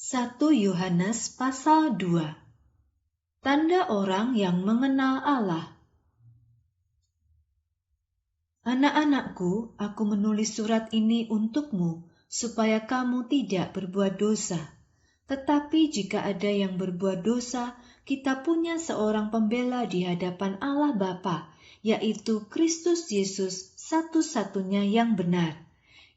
1 Yohanes pasal 2. Tanda orang yang mengenal Allah. Anak-anakku, aku menulis surat ini untukmu, supaya kamu tidak berbuat dosa. Tetapi jika ada yang berbuat dosa, kita punya seorang pembela di hadapan Allah Bapa, yaitu Kristus Yesus, satu-satunya yang benar.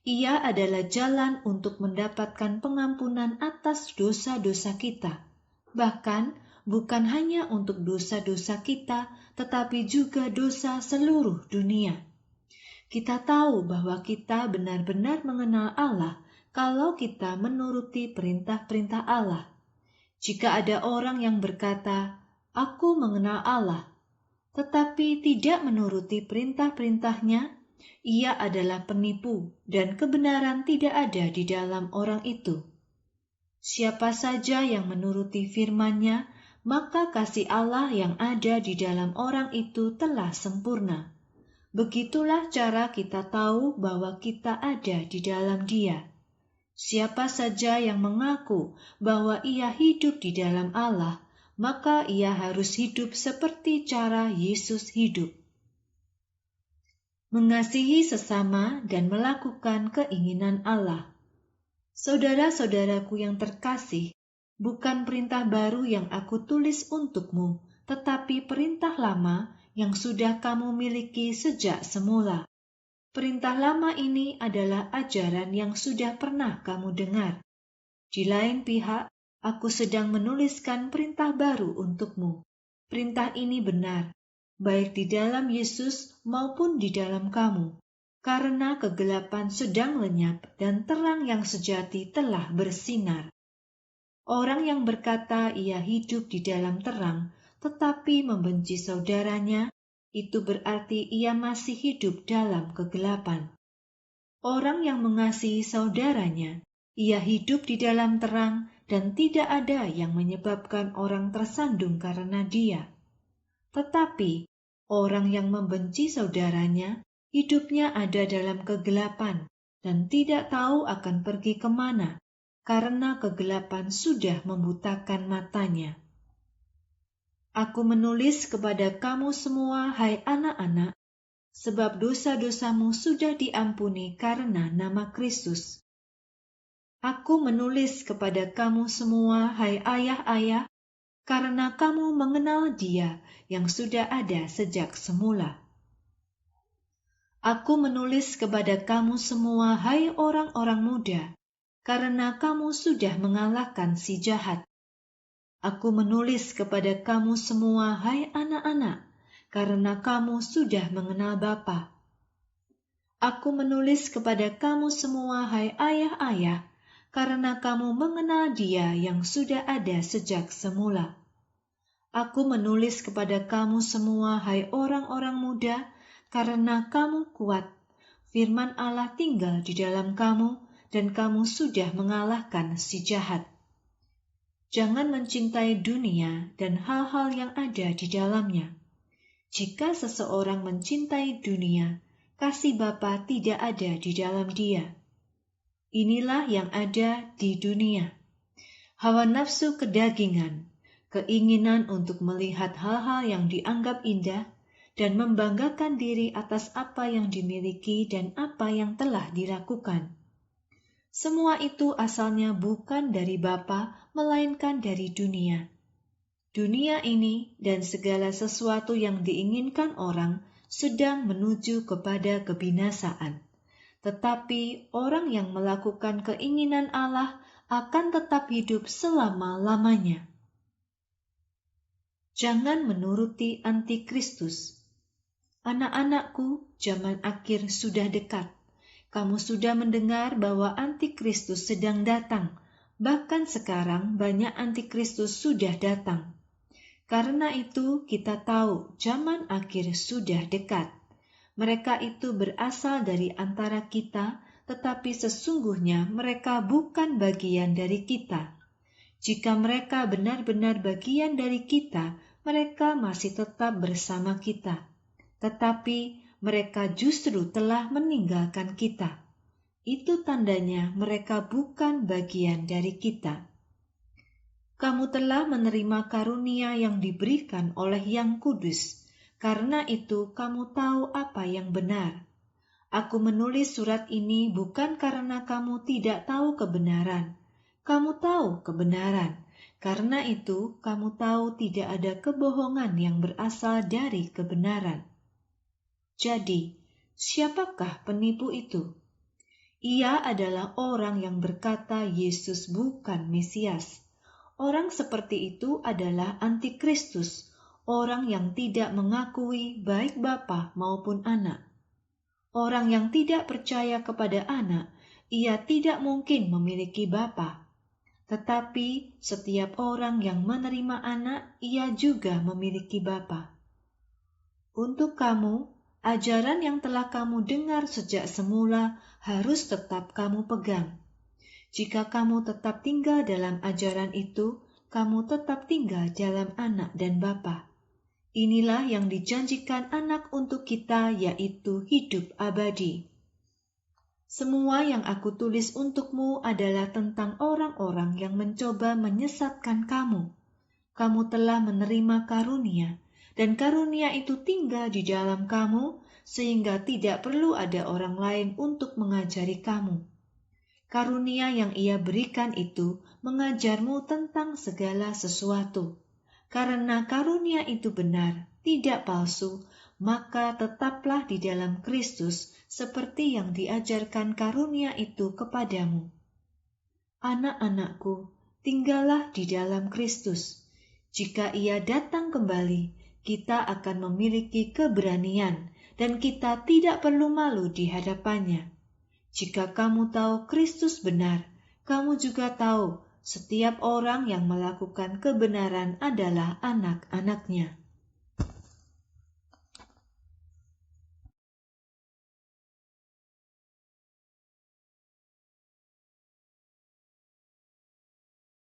Ia adalah jalan untuk mendapatkan pengampunan atas dosa-dosa kita. Bahkan, bukan hanya untuk dosa-dosa kita, tetapi juga dosa seluruh dunia. Kita tahu bahwa kita benar-benar mengenal Allah kalau kita menuruti perintah-perintah Allah. Jika ada orang yang berkata, "Aku mengenal Allah," tetapi tidak menuruti perintah-perintahnya, ia adalah penipu dan kebenaran tidak ada di dalam orang itu. Siapa saja yang menuruti firman-Nya, maka kasih Allah yang ada di dalam orang itu telah sempurna. Begitulah cara kita tahu bahwa kita ada di dalam Dia. Siapa saja yang mengaku bahwa ia hidup di dalam Allah, maka ia harus hidup seperti cara Yesus hidup. Mengasihi sesama dan melakukan keinginan Allah. Saudara-saudaraku yang terkasih, bukan perintah baru yang aku tulis untukmu, tetapi perintah lama yang sudah kamu miliki sejak semula. Perintah lama ini adalah ajaran yang sudah pernah kamu dengar. Di lain pihak, aku sedang menuliskan perintah baru untukmu. Perintah ini benar, baik di dalam Yesus maupun di dalam kamu, karena kegelapan sedang lenyap dan terang yang sejati telah bersinar. Orang yang berkata ia hidup di dalam terang, tetapi membenci saudaranya, itu berarti ia masih hidup dalam kegelapan. Orang yang mengasihi saudaranya, ia hidup di dalam terang dan tidak ada yang menyebabkan orang tersandung karena dia. Tetapi orang yang membenci saudaranya, hidupnya ada dalam kegelapan dan tidak tahu akan pergi kemana, karena kegelapan sudah membutakan matanya. Aku menulis kepada kamu semua, hai anak-anak, sebab dosa-dosamu sudah diampuni karena nama Kristus. Aku menulis kepada kamu semua, hai ayah-ayah, karena kamu mengenal Dia yang sudah ada sejak semula. Aku menulis kepada kamu semua, hai orang-orang muda, karena kamu sudah mengalahkan si jahat. Aku menulis kepada kamu semua, hai anak-anak, karena kamu sudah mengenal Bapa. Aku menulis kepada kamu semua, hai ayah-ayah, karena kamu mengenal Dia yang sudah ada sejak semula. Aku menulis kepada kamu semua, hai orang-orang muda, karena kamu kuat. Firman Allah tinggal di dalam kamu, dan kamu sudah mengalahkan si jahat. Jangan mencintai dunia dan hal-hal yang ada di dalamnya. Jika seseorang mencintai dunia, kasih Bapa tidak ada di dalam dia. Inilah yang ada di dunia. Hawa nafsu kedagingan, keinginan untuk melihat hal-hal yang dianggap indah, dan membanggakan diri atas apa yang dimiliki dan apa yang telah dilakukan. Semua itu asalnya bukan dari Bapa, melainkan dari dunia. Dunia ini dan segala sesuatu yang diinginkan orang sedang menuju kepada kebinasaan. Tetapi orang yang melakukan keinginan Allah akan tetap hidup selama-lamanya. Jangan menuruti antikristus. Anak-anakku, zaman akhir sudah dekat. Kamu sudah mendengar bahwa antikristus sedang datang. Bahkan sekarang banyak antikristus sudah datang. Karena itu kita tahu zaman akhir sudah dekat. Mereka itu berasal dari antara kita, tetapi sesungguhnya mereka bukan bagian dari kita. Jika mereka benar-benar bagian dari kita, mereka masih tetap bersama kita. Tetapi mereka justru telah meninggalkan kita. Itu tandanya mereka bukan bagian dari kita. Kamu telah menerima karunia yang diberikan oleh Yang Kudus, karena itu kamu tahu apa yang benar. Aku menulis surat ini bukan karena kamu tidak tahu kebenaran. Kamu tahu kebenaran. Karena itu, kamu tahu tidak ada kebohongan yang berasal dari kebenaran. Jadi, siapakah penipu itu? Ia adalah orang yang berkata Yesus bukan Mesias. Orang seperti itu adalah antikristus, orang yang tidak mengakui baik Bapa maupun Anak. Orang yang tidak percaya kepada Anak, ia tidak mungkin memiliki Bapa. Tetapi setiap orang yang menerima Anak, ia juga memiliki Bapa. Untuk kamu, ajaran yang telah kamu dengar sejak semula harus tetap kamu pegang. Jika kamu tetap tinggal dalam ajaran itu, kamu tetap tinggal dalam Anak dan Bapa. Inilah yang dijanjikan Anak untuk kita, yaitu hidup abadi. Semua yang aku tulis untukmu adalah tentang orang-orang yang mencoba menyesatkan kamu. Kamu telah menerima karunia, dan karunia itu tinggal di dalam kamu, sehingga tidak perlu ada orang lain untuk mengajari kamu. Karunia yang Ia berikan itu mengajarmu tentang segala sesuatu. Karena karunia itu benar, tidak palsu, maka tetaplah di dalam Kristus seperti yang diajarkan karunia itu kepadamu. Anak-anakku, tinggallah di dalam Kristus. Jika Ia datang kembali, kita akan memiliki keberanian dan kita tidak perlu malu di hadapannya. Jika kamu tahu Kristus benar, kamu juga tahu setiap orang yang melakukan kebenaran adalah anak-anaknya.